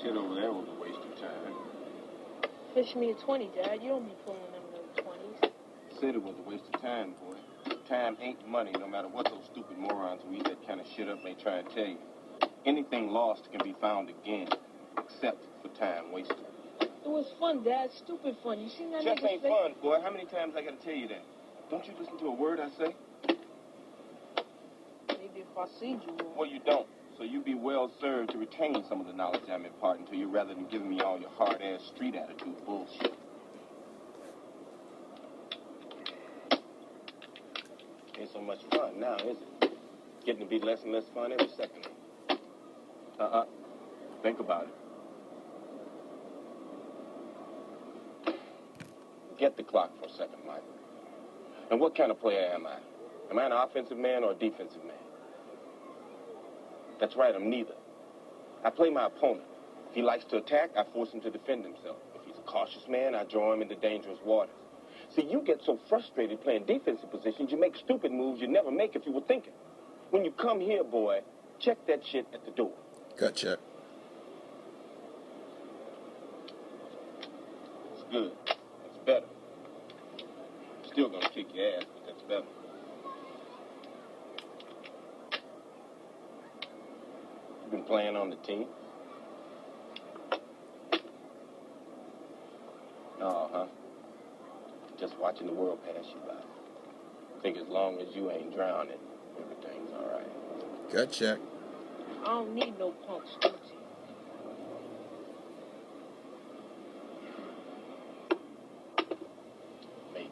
shit over there was a waste of time. Fish me a 20, Dad. You don't be pulling them no 20s. Said it was a waste of time, boy. Time ain't money, no matter what those stupid morons who eat that kind of shit up may try and tell you. Anything lost can be found again, except for time wasted. It was fun, Dad. Stupid fun. You seen that Chess nigga ain't face? fun, boy. How many times I gotta tell you that? Don't you listen to a word I say? Maybe if I see you. Well, you don't. So you be well served to retain some of the knowledge I'm imparting to you rather than giving me all your hard-ass street attitude bullshit. Ain't so much fun now, is it? Getting to be less and less fun every second. Think about it. Get the clock for a second, Mike. And what kind of player am I? Am I an offensive man or a defensive man? That's right, I'm neither. I play my opponent. If he likes to attack, I force him to defend himself. If he's a cautious man, I draw him into dangerous waters. See, you get so frustrated playing defensive positions, you make stupid moves you'd never make if you were thinking. When you come here, boy, check that shit at the door. Gut check. It's good. It's better. Still gonna kick your ass, but that's better. You been playing on the team? Oh, huh? Just watching the world pass you by. Think as long as you ain't drowning, everything's all right. Gut check. I don't need no punks, don't you? Maybe.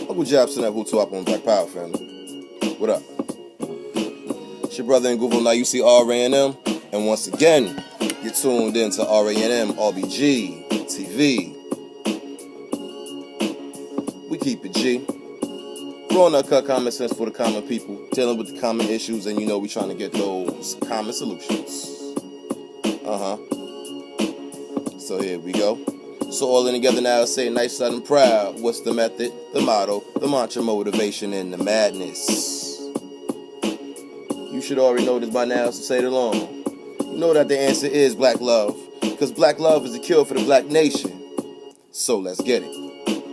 Uncle Jobson at Hutu up on Black Power family. What up? It's your brother in Google. Now you see RANM. And once again, you're tuned in to RANM RBG TV. We keep it G. We're on cut common sense for the common people, dealing with the common issues, and you know we trying to get those common solutions. So here we go. So all in together now, say nice, loud, and proud. What's the method, the motto, the mantra, motivation, and the madness? You should already know this by now, so say it along. You know that the answer is black love, because black love is the cure for the black nation. So let's get it.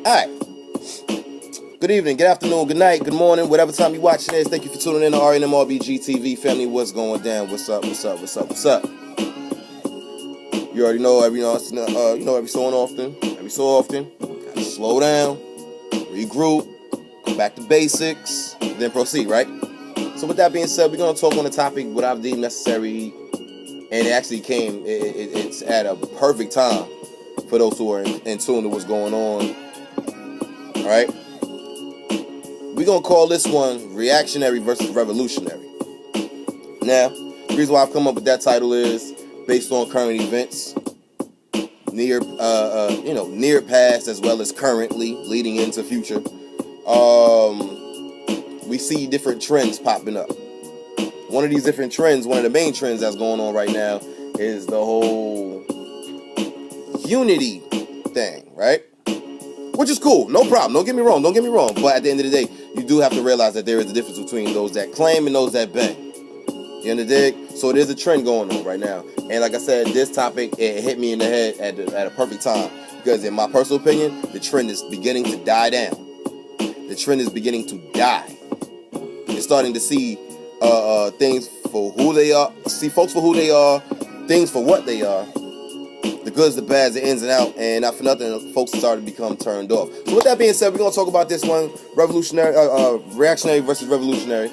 Alright. Good evening, good afternoon, good night, good morning, whatever time you're watching this. Thank you for tuning in to RNM RBG TV family. What's going down? What's up? What's up? What's up? What's up? You already know every so often, gotta slow down, regroup, go back to basics, then proceed, right? So with that being said, we're gonna talk on the topic what I've deemed necessary, and it actually it's at a perfect time for those who are in tune to what's going on. All right, we're gonna call this one reactionary versus revolutionary. Now, the reason why I've come up with that title is based on current events, near past as well as currently leading into future. We see different trends popping up. One of these different trends, one of the main trends that's going on right now is the whole unity thing, right? Which is cool, no problem. Don't get me wrong. But at the end of the day, you do have to realize that there is a difference between those that claim and those that bang. You understand? So there's a trend going on right now. And like I said, this topic, it hit me in the head at a perfect time. Because in my personal opinion, the trend is beginning to die down. The trend is beginning to die. You're starting to see things for who they are. See folks for who they are. Things for what they are. The goods, the bads, the ins and out. And not for nothing, folks started to become turned off. So with that being said, we're going to talk about this one. Reactionary versus revolutionary.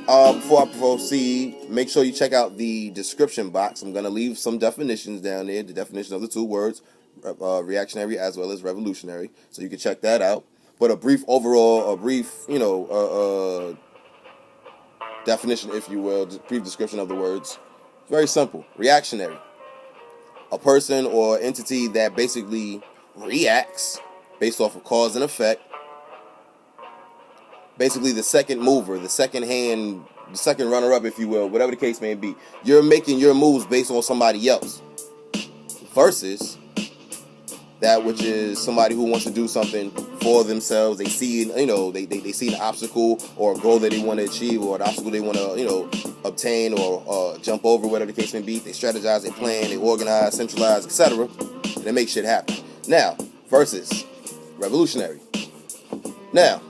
Before I proceed, make sure you check out the description box. I'm going to leave some definitions down there, the definition of the two words, reactionary as well as revolutionary, so you can check that out. But a brief definition, if you will, brief description of the words. Very simple. Reactionary. A person or entity that basically reacts based off of cause and effect basically the second mover, the second runner-up, if you will, whatever the case may be. You're making your moves based on somebody else versus that which is somebody who wants to do something for themselves. They see, they see an obstacle or a goal that they want to achieve, or an obstacle they want to, obtain or jump over, whatever the case may be. They strategize, they plan, they organize, centralize, etc., and they make shit happen. Now, versus revolutionary. Now,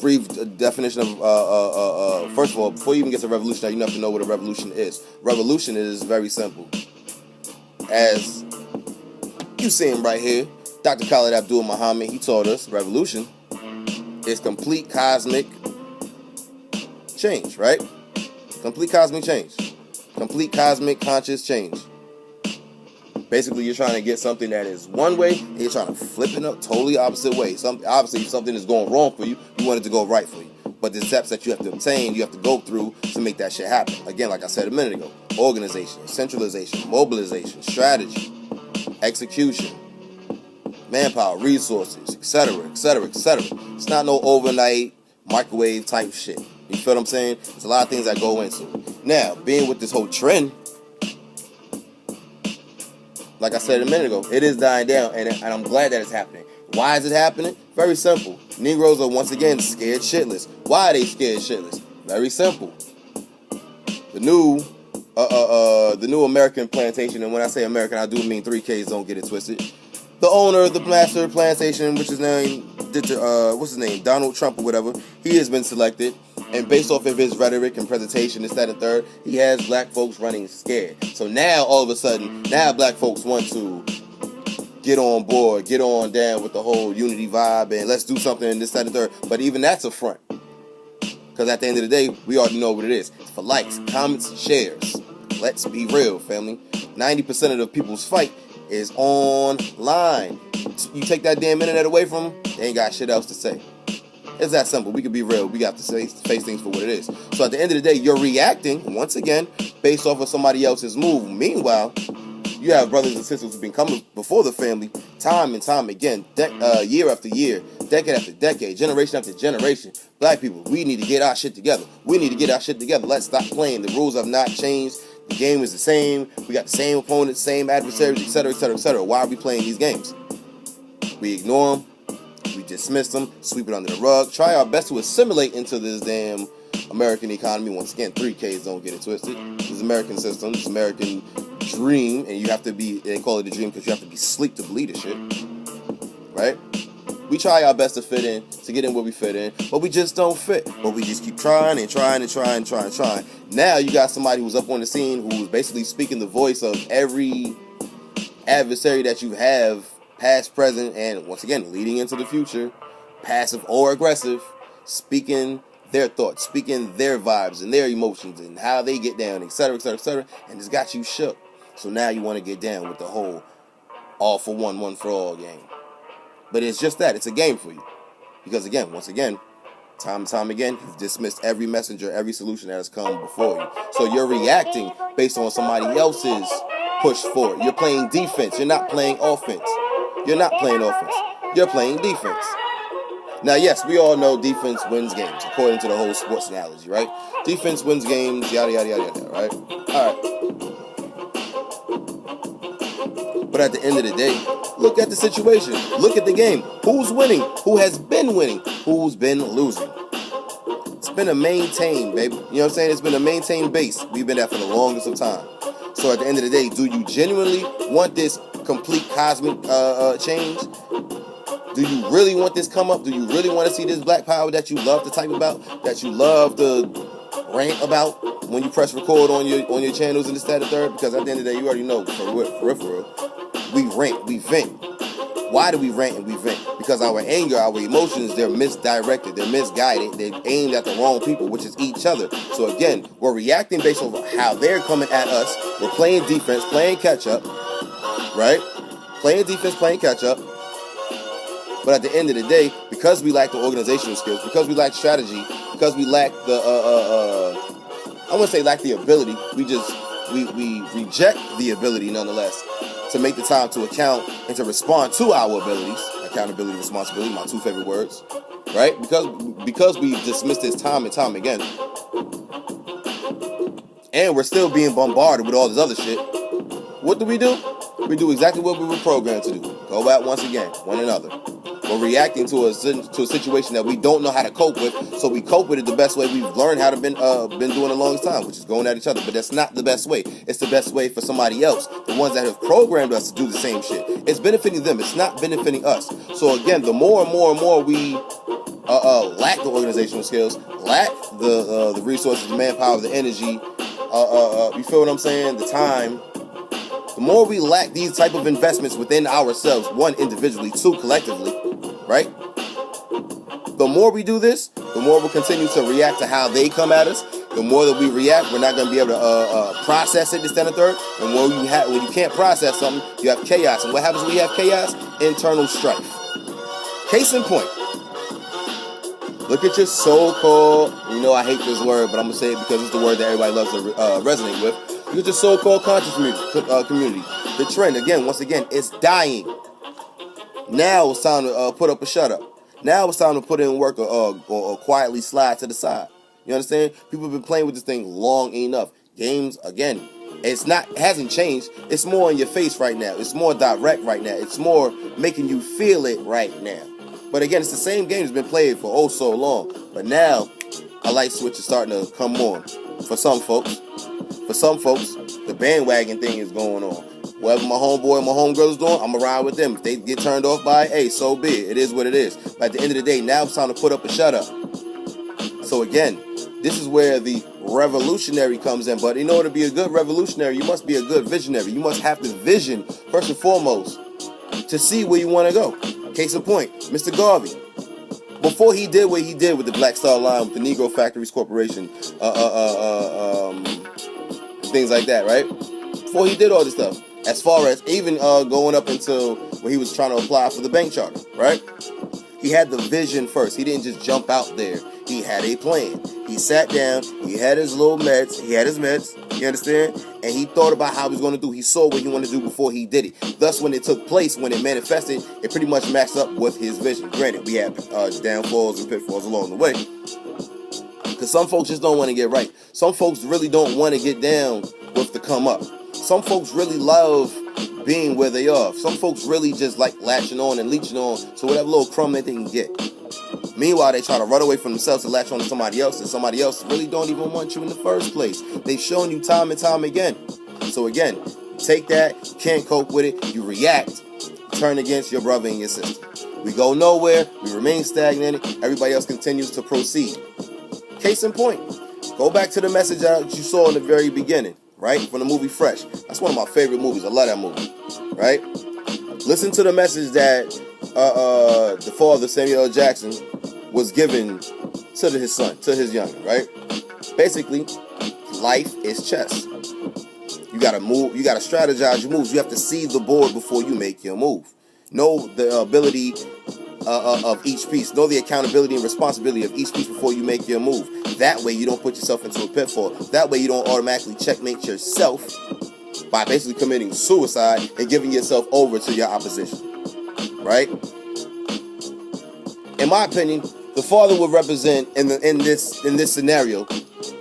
brief definition of, first of all, before you even get to revolutionary, you have to know what a revolution is. Revolution is very simple. As you see him right here, Dr. Khalid Abdul Muhammad, he taught us revolution is complete cosmic change, right? Complete cosmic change. Complete cosmic conscious change. Basically, you're trying to get something that is one way, and you're trying to flip it up totally opposite way. Obviously, if something is going wrong for you, you want it to go right for you. But the steps that you have to obtain, you have to go through to make that shit happen. Again, like I said a minute ago, organization, centralization, mobilization, strategy, execution, manpower, resources, etc., etc., etc. It's not no overnight microwave type shit. You feel what I'm saying? There's a lot of things that go into it. Now, being with this whole trend, like I said a minute ago, it is dying down, and I'm glad that it's happening. Why is it happening? Very simple. Negroes are once again scared shitless. Why are they scared shitless? Very simple. The new American plantation, and when I say American, I do mean 3Ks, don't get it twisted. The owner of the master plantation, which is named, what's his name, Donald Trump or whatever, he has been selected, and based off of his rhetoric and presentation, this, that, and third, he has black folks running scared. So now, all of a sudden, now black folks want to get on board, get on down with the whole unity vibe, and let's do something and this, that, and third. But even that's a front. Because at the end of the day, we already know what it is. It's for likes, comments, shares. Let's be real, family. 90% of the people's fight is online. You take that damn internet away from them, they ain't got shit else to say. It's that simple. We can be real. We got to face things for what it is. So at the end of the day, you're reacting, once again, based off of somebody else's move. Meanwhile, you have brothers and sisters who've been coming before the family time and time again, year after year, decade after decade, generation after generation. Black people, we need to get our shit together. We need to get our shit together. Let's stop playing. The rules have not changed. The game is the same. We got the same opponents, same adversaries, etc., etc., etc. Why are we playing these games? We ignore them. We dismiss them, sweep it under the rug, try our best to assimilate into this damn American economy. Once again, 3Ks, don't get it twisted. This American system, this American dream, and you have to be, they call it a dream because you have to be sleep to believe this shit, right? We try our best to fit in, to get in where we fit in, but we just don't fit. But we just keep trying and trying and trying and trying and trying. Now you got somebody who's up on the scene who's basically speaking the voice of every adversary that you have, past, present, and once again, leading into the future, passive or aggressive, speaking their thoughts, speaking their vibes and their emotions and how they get down, etc., etc., etc., and it's got you shook. So now you want to get down with the whole all for one, one for all game. But it's just that. It's a game for you. Because again, once again, time and time again, you've dismissed every messenger, every solution that has come before you. So you're reacting based on somebody else's push forward. You're playing defense. You're not playing offense. You're not playing offense. You're playing defense. Now, yes, we all know defense wins games, according to the whole sports analogy, right? Defense wins games, yada, yada, yada, yada, right? All right. But at the end of the day, look at the situation. Look at the game. Who's winning? Who has been winning? Who's been losing? It's been a maintained, baby. You know what I'm saying? It's been a maintained base. We've been there for the longest of time. So at the end of the day, do you genuinely want this complete cosmic change? Do you really want this come up? Do you really want to see this black power that you love to type about, that you love to rant about when you press record on your channels and this, that, and third? Because at the end of the day, you already know, for real, we rant, we vent. Why do we rant and we vent? Because our anger, our emotions, they're misdirected, they're misguided, they're aimed at the wrong people, which is each other. So again, we're reacting based on how they're coming at us. We're playing defense, playing catch up, right? Playing defense, playing catch up. But at the end of the day, because we lack the organizational skills, because we lack strategy, because we lack the, I wouldn't say lack the ability, we reject the ability nonetheless to make the time to account and to respond to our abilities, accountability, responsibility, my two favorite words. right? Because we dismiss this time and time again, and we're still being bombarded with all this other shit. What do? We do exactly what we were programmed to do. Go back once again, one another. We're reacting to a situation that we don't know how to cope with, so we cope with it the best way we've learned how to been doing a long time, which is going at each other. But that's not the best way. It's the best way for somebody else, the ones that have programmed us to do the same shit. It's benefiting them. It's not benefiting us. So again, the more and more we lack the organizational skills, lack the resources, the manpower, the energy, you feel what I'm saying? The time. The more we lack these type of investments within ourselves, one, individually, two, collectively, right? The more we do this, the more we'll continue to react to how they come at us. The more that we react, we're not going to be able to process it, this, that, and the third. And when you can't process something, you have chaos. And what happens when you have chaos? Internal strife. Case in point. Look at your so-called, I hate this word, but I'm going to say it because it's the word that everybody loves to resonate with. Look at your so-called conscious community. The trend, once again, it's dying. Now it's time to put up a shut up. Now it's time to put in work or quietly slide to the side. You understand? People have been playing with this thing long enough. Games, again, it hasn't changed. It's more in your face right now. It's more direct right now. It's more making you feel it right now. But again, it's the same game that's been played for oh so long. But now, a light switch is starting to come on for some folks. For some folks, the bandwagon thing is going on. Whatever my homeboy and my homegirl is doing, I'm going to ride with them. If they get turned off by it, hey, so be it. It is what it is. But at the end of the day, now it's time to put up a shut up. So again, this is where the revolutionary comes in. But in order to be a good revolutionary, you must be a good visionary. You must have the vision, first and foremost, to see where you want to go. Case in point, Mr. Garvey. Before he did what he did with the Black Star Line, with the Negro Factories Corporation, things like that, right? Before he did all this stuff, as far as even going up until when he was trying to apply for the bank charter, right? He had the vision first. He didn't just jump out there. He had a plan. He sat down. He had his little meds. He had his meds. You understand? And he thought about how he was going to do. He saw what he wanted to do before he did it. Thus, when it took place, when it manifested, it pretty much matched up with his vision. Granted, we had downfalls and pitfalls along the way. Because some folks just don't want to get right. Some folks really don't want to get down with the come up. Some folks really love being where they are. Some folks really just like latching on and leeching on to whatever little crumb that they can get. Meanwhile, they try to run away from themselves and latch on to somebody else, and somebody else really don't even want you in the first place. They've shown you time and time again. So again, take that, you can't cope with it, you react, turn against your brother and your sister. We go nowhere, we remain stagnant, everybody else continues to proceed. Case in point, go back to the message that you saw in the very beginning, right? From the movie Fresh. That's one of my favorite movies. I love that movie, right? Listen to the message that the father, Samuel L. Jackson, was given to his son, to his youngin', right? Basically, life is chess. You gotta move, you gotta strategize your moves. You have to see the board before you make your move. Know the ability of each piece. Know the accountability and responsibility of each piece before you make your move. That way you don't put yourself into a pitfall. That way you don't automatically checkmate yourself by basically committing suicide and giving yourself over to your opposition. Right? In my opinion, the father would represent in this scenario,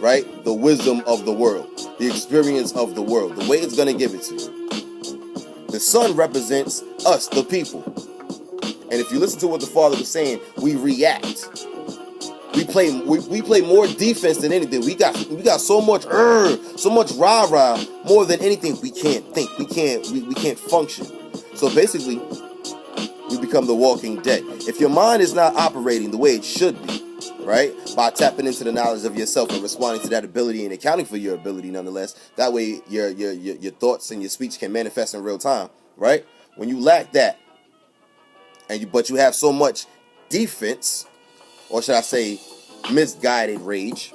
right, the wisdom of the world, the experience of the world, the way it's going to give it to you. The son represents us, the people. And if you listen to what the father was saying, we react. We play more defense than anything. We got so much rah-rah, more than anything. We can't think. We can't function. So basically, we become the walking dead. If your mind is not operating the way it should be, right, by tapping into the knowledge of yourself and responding to that ability and accounting for your ability nonetheless, that way your thoughts and your speech can manifest in real time, right? When you lack that, but you have so much defense, or should I say misguided rage,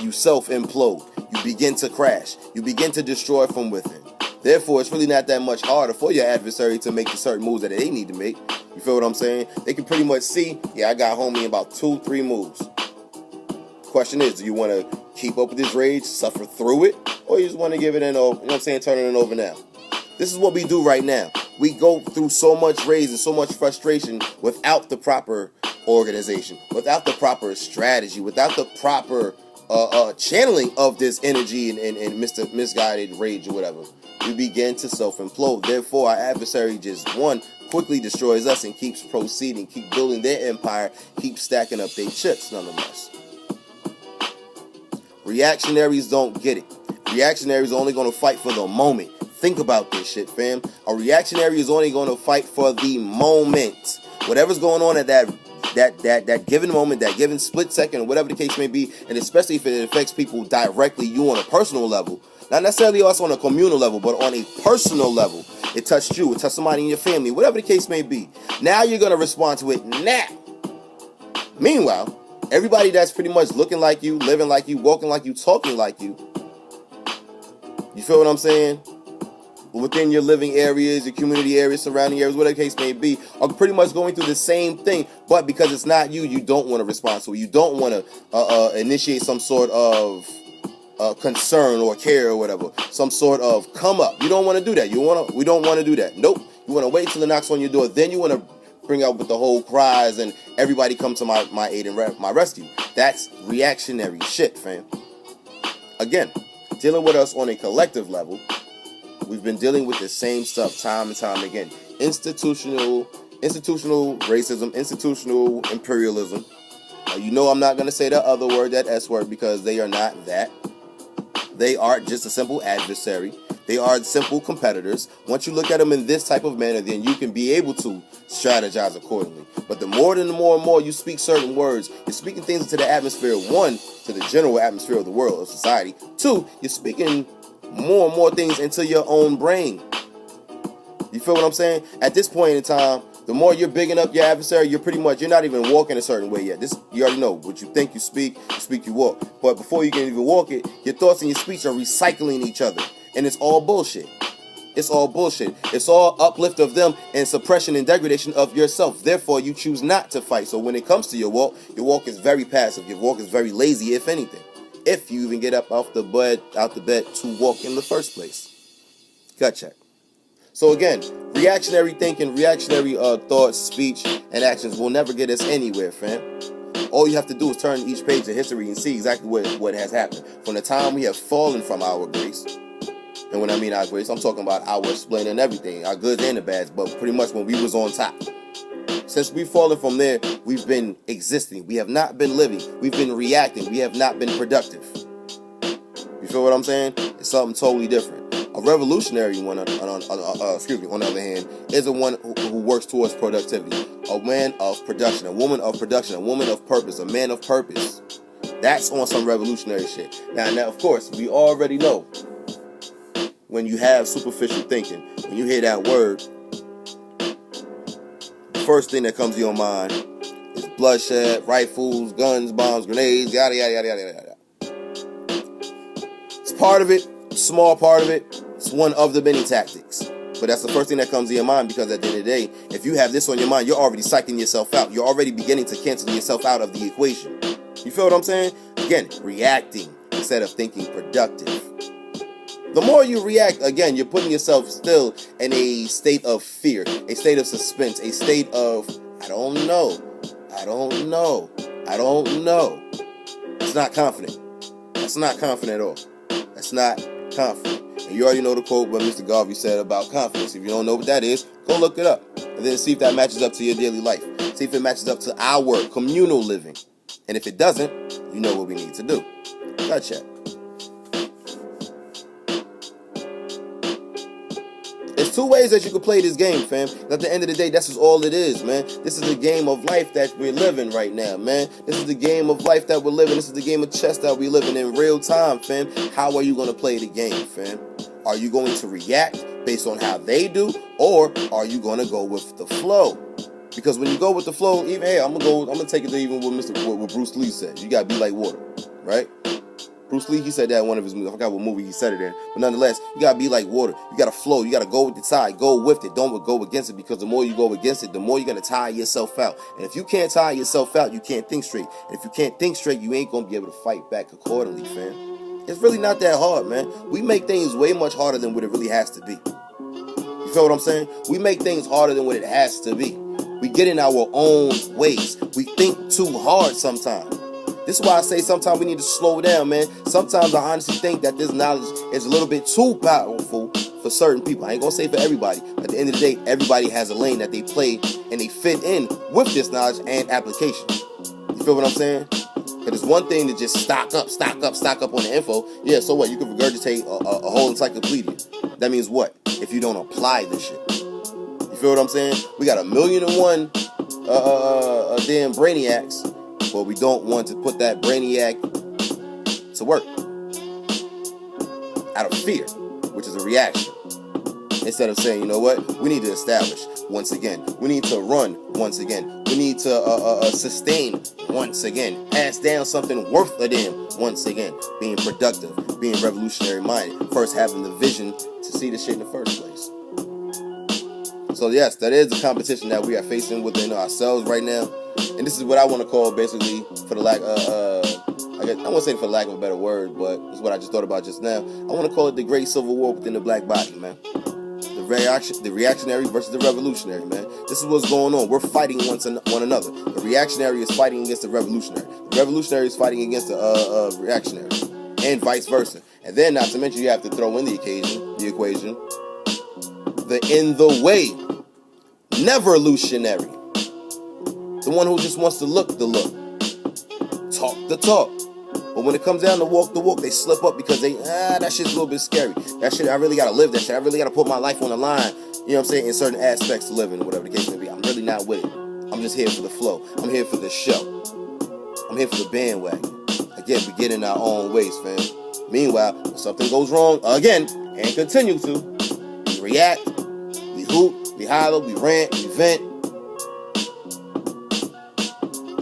you self-implode. You begin to crash. You begin to destroy from within. Therefore, it's really not that much harder for your adversary to make the certain moves that they need to make. You feel what I'm saying? They can pretty much see, yeah, I got homie in about 2-3 moves. Question is, do you want to keep up with this rage, suffer through it, or you just want to give it an over, you know what I'm saying, turning it over now? This is what we do right now. We go through so much rage and so much frustration without the proper organization, without the proper strategy, without the proper channeling of this energy and misguided rage or whatever, we begin to self-implode. Therefore, our adversary just, one, quickly destroys us and keeps proceeding, keep building their empire, keep stacking up their chips nonetheless. Reactionaries don't get it. Reactionaries are only going to fight for the moment. Think about this shit, fam. A reactionary is only going to fight for the moment. Whatever's going on at that given moment, that given split second, or whatever the case may be, and especially if it affects people directly, you on a personal level, not necessarily also on a communal level, but on a personal level. It touched you, it touched somebody in your family, whatever the case may be. Now you're going to respond to it now. Meanwhile, everybody that's pretty much looking like you, living like you, walking like you, talking like you, you feel what I'm saying? Within your living areas, your community areas, surrounding areas, whatever the case may be, are pretty much going through the same thing. But because it's not you, you don't want to respond to it. You don't want to initiate some sort of concern or care or whatever, some sort of come up. You don't want to do that. We don't want to do that. Nope. You want to wait till it knocks on your door. Then you want to bring out with the whole cries and everybody come to my aid and my rescue. That's reactionary shit, fam. Again, dealing with us on a collective level, we've been dealing with the same stuff time and time again. Institutional racism, institutional imperialism. You know I'm not going to say that other word, that S word, because they are not that. They are just a simple adversary. They are simple competitors. Once you look at them in this type of manner, then you can be able to strategize accordingly. But the more and more you speak certain words, you're speaking things into the atmosphere, one, to the general atmosphere of the world, of society. Two, you're speaking more and more things into your own brain. You feel what I'm saying? At this point in time, the more you're bigging up your adversary, you're not even walking a certain way yet. You already know what you think, you speak, you walk. But before you can even walk it, your thoughts and your speech are recycling each other. And it's all bullshit. It's all bullshit. It's all uplift of them and suppression and degradation of yourself. Therefore, you choose not to fight. So when it comes to your walk is very passive. Your walk is very lazy, if anything. If you even get up out the bed to walk in the first place. Gut check. So again, reactionary thinking, reactionary thoughts, speech, and actions will never get us anywhere, fam. All you have to do is turn each page of history and see exactly what has happened. From the time we have fallen from our grace, and when I mean our grace, I'm talking about our splendor and everything, our goods and the bads, but pretty much when we was on top. Since we've fallen from there, we've been existing. We have not been living. We've been reacting. We have not been productive. You feel what I'm saying? It's something totally different. A revolutionary one, on the other hand, is a one who works towards productivity. A man of production, a woman of production, a woman of purpose, a man of purpose. That's on some revolutionary shit. Now, of course, we already know when you have superficial thinking, when you hear that word, the first thing that comes to your mind is bloodshed, rifles, guns, bombs, grenades, yada, yada, yada, yada, yada. It's part of it, a small part of it. It's one of the many tactics. But that's the first thing that comes to your mind, because at the end of the day, if you have this on your mind, you're already psyching yourself out. You're already beginning to cancel yourself out of the equation. You feel what I'm saying? Again, reacting instead of thinking productive. The more you react, again, you're putting yourself still in a state of fear, a state of suspense, a state of, I don't know. It's not confident. That's not confident at all. That's not confident. And you already know the quote what Mr. Garvey said about confidence. If you don't know what that is, go look it up. And then see if that matches up to your daily life. See if it matches up to our communal living. And if it doesn't, you know what we need to do. Gotcha. There's two ways that you can play this game, fam. At the end of the day, that's just all it is, man. This is the game of life that we're living right now, man. This is the game of life that we're living. This is the game of chess that we're living in real time, fam. How are you going to play the game, fam? Are you going to react based on how they do, or are you going to go with the flow? Because when you go with the flow, even I'm gonna take it to even what Bruce Lee said. You gotta be like water, right? Bruce Lee, he said that in one of his movies. I forgot what movie he said it in. But nonetheless, you gotta be like water. You gotta flow. You gotta go with the tide. Go with it. Don't go against it, because the more you go against it, the more you're gonna tire yourself out. And if you can't tire yourself out, you can't think straight. And if you can't think straight, you ain't gonna be able to fight back accordingly, fam. It's really not that hard, man. We make things way much harder than what it really has to be. You feel what I'm saying? We make things harder than what it has to be. We get in our own ways. We think too hard sometimes. This is why I say sometimes we need to slow down, man. Sometimes I honestly think that this knowledge is a little bit too powerful for certain people. I ain't gonna say for everybody. At the end of the day, everybody has a lane that they play and they fit in with this knowledge and application. You feel what I'm saying? Because it's one thing to just stock up on the info. Yeah, so what? You can regurgitate a whole encyclopedia. That means what? If you don't apply this shit. You feel what I'm saying? We got 1,000,001 damn brainiacs, but we don't want to put that brainiac to work out of fear, which is a reaction. Instead of saying, you know what, we need to establish once again. We need to run once again. We need to sustain once again. Pass down something worth a damn once again. Being productive, being revolutionary minded. First having the vision to see the shit in the first place. So yes, that is the competition that we are facing within ourselves right now. And this is what I want to call basically, for the lack I won't say for lack of a better word, but it's what I just thought about just now. I want to call it the great civil war within the black body, man. The reactionary versus the revolutionary, man. This is what's going on. We're fighting one another. The reactionary is fighting against the revolutionary. The revolutionary is fighting against the reactionary, and vice versa. And then, not to mention, you have to throw in the equation, the in the way, never-lutionary. The one who just wants to look the look, talk the talk. But when it comes down to walk the walk, they slip up because that shit's a little bit scary. That shit, I really gotta live that shit. I really gotta put my life on the line, you know what I'm saying, in certain aspects of living, or whatever the case may be. I'm really not with it. I'm just here for the flow. I'm here for the show. I'm here for the bandwagon. Again, we get in our own ways, fam. Meanwhile, when something goes wrong, again, and continue to, we react, we hoot, we holler, we rant, we vent,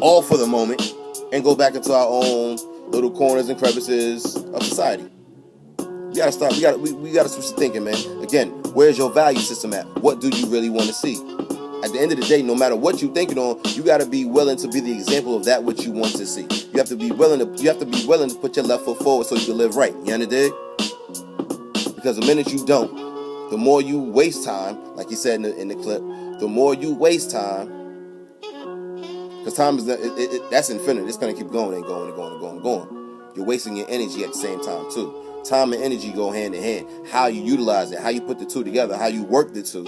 all for the moment, and go back into our own little corners and crevices of society. We gotta start. We gotta switch the thinking, man. Again, where's your value system at? What do you really want to see? At the end of the day, no matter what you're thinking on, you gotta be willing to be the example of that which you want to see. You have to be willing to put your left foot forward so you can live right. You understand? Because the minute you don't, the more you waste time, like you said in the clip, the more you waste time. Because time is that's infinite. It's gonna keep going and going and going and going and going. You're wasting your energy at the same time too. Time and energy go hand in hand. How you utilize it, how you put the two together, how you work the two.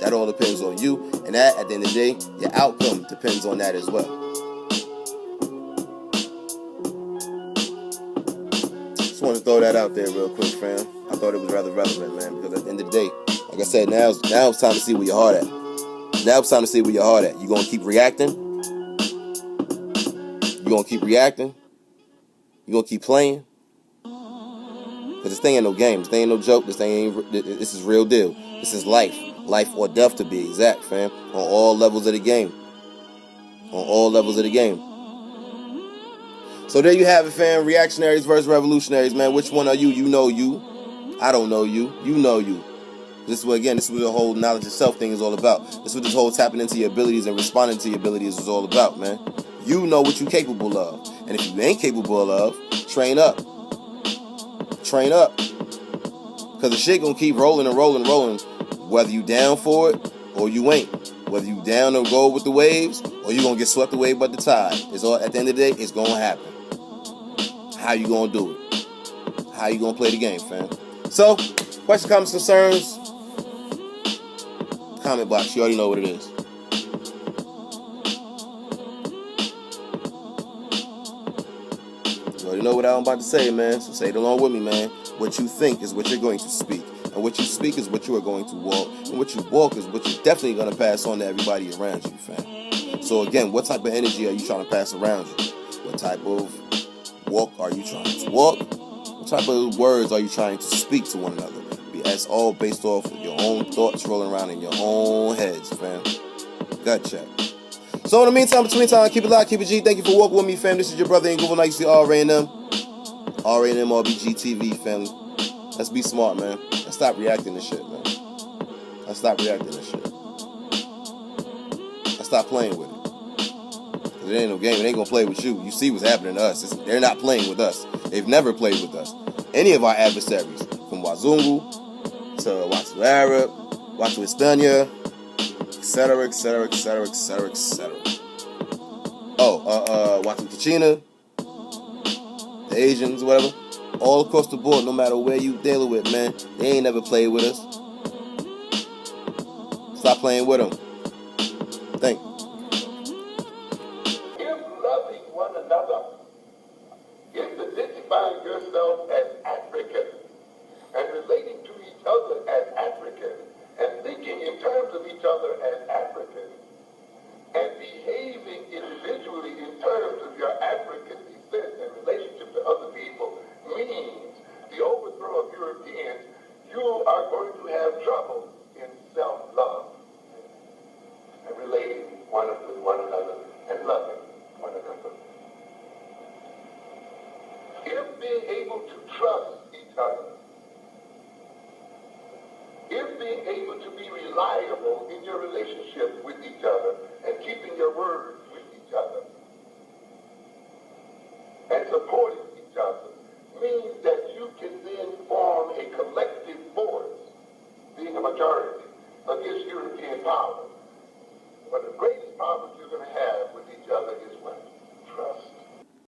That all depends on you, and that at the end of the day, your outcome depends on that as well. Just want to throw that out there real quick, fam. I thought it was rather relevant, man, because at the end of the day, like I said, now it's time to see where your heart at. Now it's time to see where your heart at. You gonna keep reacting? You gonna keep reacting? You gonna keep playing? Cause this thing ain't no game. This thing ain't no joke. This is real deal. This is life. Life or death, to be exact, fam. On all levels of the game. On all levels of the game. So there you have it, fam. Reactionaries versus revolutionaries, man. Which one are you? You know you. I don't know you. You know you. This is what the whole knowledge of self thing is all about. This is what this whole tapping into your abilities and responding to your abilities is all about, man. You know what you're capable of. And if you ain't capable of, train up. Train up. Because the shit gonna keep rolling and rolling and rolling. Whether you down for it or you ain't. Whether you down or go with the waves or you gonna get swept away by the tide. It's all, at the end of the day, it's gonna happen. How you gonna do it? How you gonna play the game, fam? So, questions, comments, concerns? Comment box, you already know what it is. You already know what I'm about to say, man. So say it along with me, man. What you think is what you're going to speak. And what you speak is what you are going to walk. And what you walk is what you're definitely going to pass on to everybody around you, fam. So again, what type of energy are you trying to pass around you? What type of walk are you trying to walk? What type of words are you trying to speak to one another? That's all based off of your own thoughts rolling around in your own heads, fam. Gut check. So in the meantime, between time, keep it locked, keep it G. Thank you for walking with me, fam. This is your brother in Google. Like you see R-A-N-M. R-A-N-M, RBG TV, family. Let's be smart, man. Let's stop reacting to shit, man. Let's stop reacting to shit. Let's stop playing with it. Because it ain't no game. It ain't gonna play with you. You see what's happening to us. They're not playing with us. They've never played with us. Any of our adversaries, from Wazungu to Watu Arab, Watu Hispania, etc., etc., etc., etc., etc. Oh, watching Kachina, the Asians, whatever, all across the board, no matter where you dealing with, man, they ain't never played with us. Stop playing with them. Think. If loving one another, if identifying yourself as African and relating to each other as African and thinking in terms of each other as African and behaving individually in terms of your African descent and relationship to other people means the overthrow of Europeans, you are going to have trouble in self-love and relating with one another and loving one another. If being able to trust each other, if being able to be reliable in your relationship with each other and keeping your word with each other and supporting each other means that you can then form a collective force, being a majority, against European power. But the greatest problem you're going to have